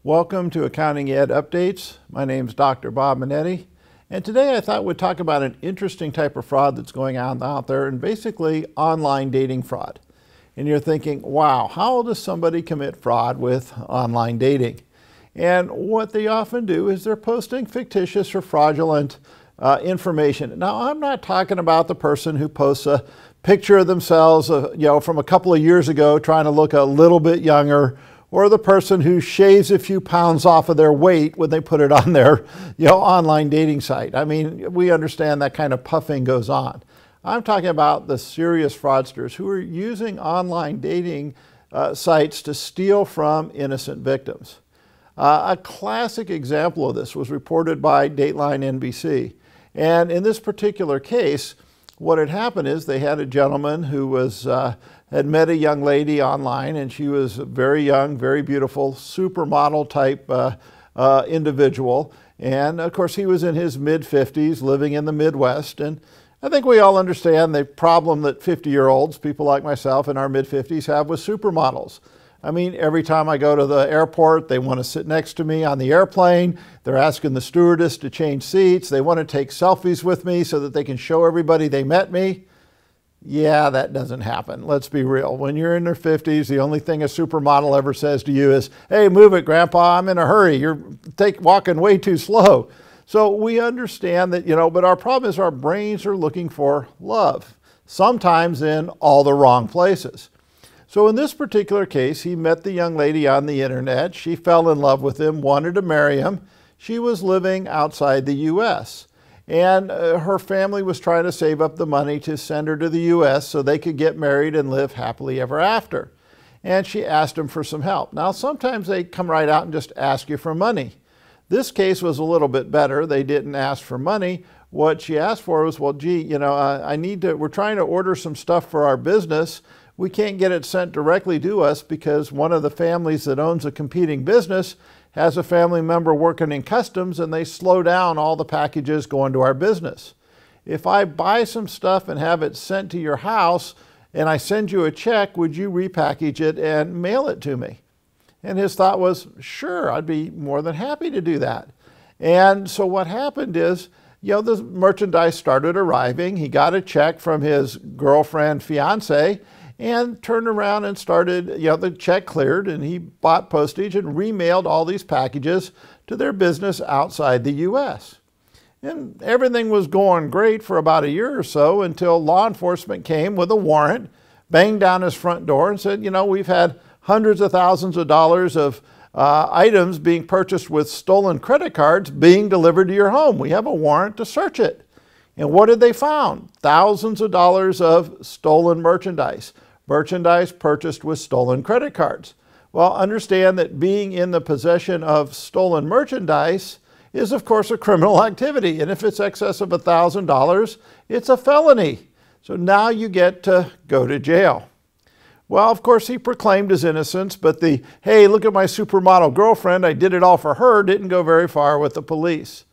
Welcome to Accounting Ed Updates. My name is Dr. Bob Minnitti, and today I thought we'd talk about an interesting type of fraud that's going on out there, and basically online dating fraud. And you're thinking, wow, how does somebody commit fraud with online dating? And what they often do is they're posting fictitious or fraudulent information. Now, I'm not talking about the person who posts a picture of themselves from a couple of years ago trying to look a little bit younger, or the person who shaves a few pounds off of their weight when they put it on their online dating site. I mean, we understand that kind of puffing goes on. I'm talking about the serious fraudsters who are using online dating sites to steal from innocent victims. A classic example of this was reported by Dateline NBC. And in this particular case, what had happened is they had a gentleman who was had met a young lady online, and she was very young, very beautiful, supermodel type individual. And of course, he was in his mid-50s, living in the Midwest. And I think we all understand the problem that 50-year-olds, people like myself in our mid-50s, have with supermodels. I mean, every time I go to the airport, they want to sit next to me on the airplane. They're asking the stewardess to change seats. They want to take selfies with me so that they can show everybody they met me. Yeah, that doesn't happen. Let's be real. When you're in their 50s, the only thing a supermodel ever says to you is, "Hey, move it, Grandpa, I'm in a hurry. You're walking way too slow." So we understand that, but our problem is our brains are looking for love, sometimes in all the wrong places. So in this particular case, he met the young lady on the internet. She fell in love with him, wanted to marry him. She was living outside the U.S. And her family was trying to save up the money to send her to the U.S. so they could get married and live happily ever after. And she asked him for some help. Now, sometimes they come right out and just ask you for money. This case was a little bit better. They didn't ask for money. What she asked for was, well, gee, we're trying to order some stuff for our business. We can't get it sent directly to us because one of the families that owns a competing business has a family member working in customs, and they slow down all the packages going to our business. If I buy some stuff and have it sent to your house and I send you a check, would you repackage it and mail it to me? And his thought was, sure, I'd be more than happy to do that. And so what happened is, the merchandise started arriving. He got a check from his girlfriend, fiance, and turned around and started, the check cleared, and he bought postage and remailed all these packages to their business outside the U.S. And everything was going great for about a year or so until law enforcement came with a warrant, banged down his front door and said, we've had hundreds of thousands of dollars of items being purchased with stolen credit cards being delivered to your home. We have a warrant to search it. And what did they find? Thousands of dollars of stolen merchandise. Merchandise purchased with stolen credit cards. Well, understand that being in the possession of stolen merchandise is, of course, a criminal activity. And if it's excess of $1,000, it's a felony. So now you get to go to jail. Well, of course, he proclaimed his innocence, but hey, look at my supermodel girlfriend, I did it all for her, didn't go very far with the police.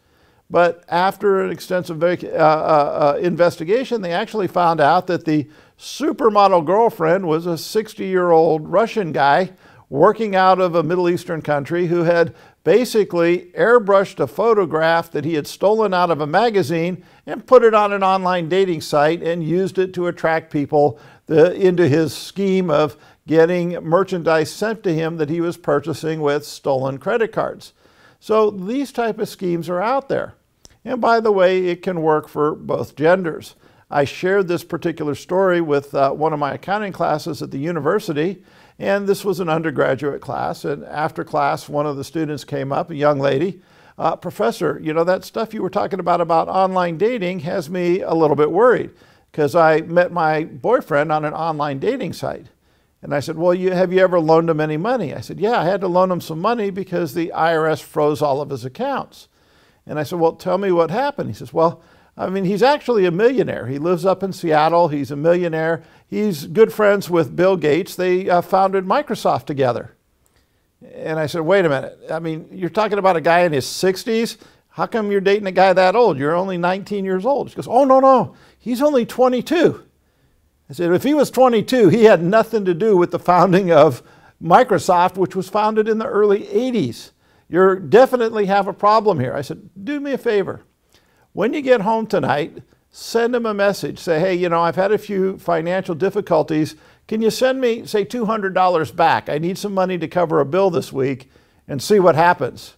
But after an extensive investigation, they actually found out that the supermodel girlfriend was a 60-year-old Russian guy working out of a Middle Eastern country who had basically airbrushed a photograph that he had stolen out of a magazine and put it on an online dating site and used it to attract people into his scheme of getting merchandise sent to him that he was purchasing with stolen credit cards. So these type of schemes are out there. And by the way, it can work for both genders. I shared this particular story with one of my accounting classes at the university, and this was an undergraduate class. And after class, one of the students came up, a young lady, "Professor, that stuff you were talking about online dating has me a little bit worried because I met my boyfriend on an online dating site." And I said, "Well, have you ever loaned him any money?" I said, "Yeah, I had to loan him some money because the IRS froze all of his accounts." And I said, "Well, tell me what happened." He says, "Well, he's actually a millionaire. He lives up in Seattle. He's a millionaire. He's good friends with Bill Gates. They founded Microsoft together." And I said, "Wait a minute. You're talking about a guy in his 60s? How come you're dating a guy that old? You're only 19 years old." She goes, "Oh, no. He's only 22. I said, "If he was 22, he had nothing to do with the founding of Microsoft, which was founded in the early 80s. you definitely have a problem here. I said, do me a favor. When you get home tonight, send him a message. Say, hey, you know, I've had a few financial difficulties. Can you send me, say, $200 back? I need some money to cover a bill this week, and see what happens.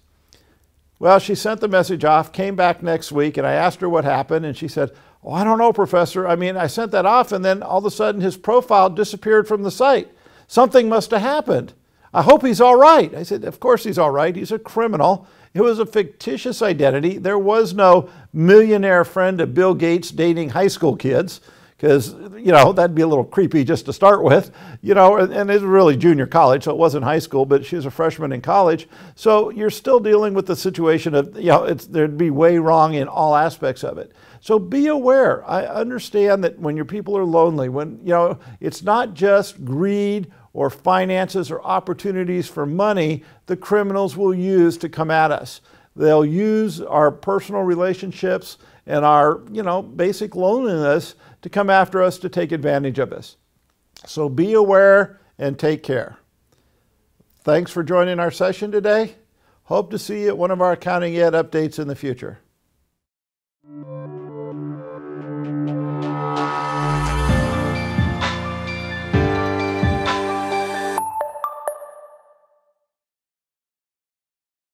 Well, she sent the message off, came back next week, and I asked her what happened, and she said, oh, I don't know, Professor. I mean, I sent that off, and then all of a sudden his profile disappeared from the site. Something must have happened. I hope he's all right. I said, of course he's all right. He's a criminal. It was a fictitious identity. There was no millionaire friend of Bill Gates dating high school kids, because, you know, that'd be a little creepy just to start with, you know, and it's really junior college, so it wasn't high school, but she was a freshman in college. So you're still dealing with the situation of, you know, there'd be way wrong in all aspects of it. So be aware. I understand that when your people are lonely, when, you know, it's not just greed or finances or opportunities for money the criminals will use to come at us. They'll use our personal relationships and our, you know, basic loneliness to come after us, to take advantage of us. So be aware and take care. Thanks for joining our session today. Hope to see you at one of our AccountingED updates in the future.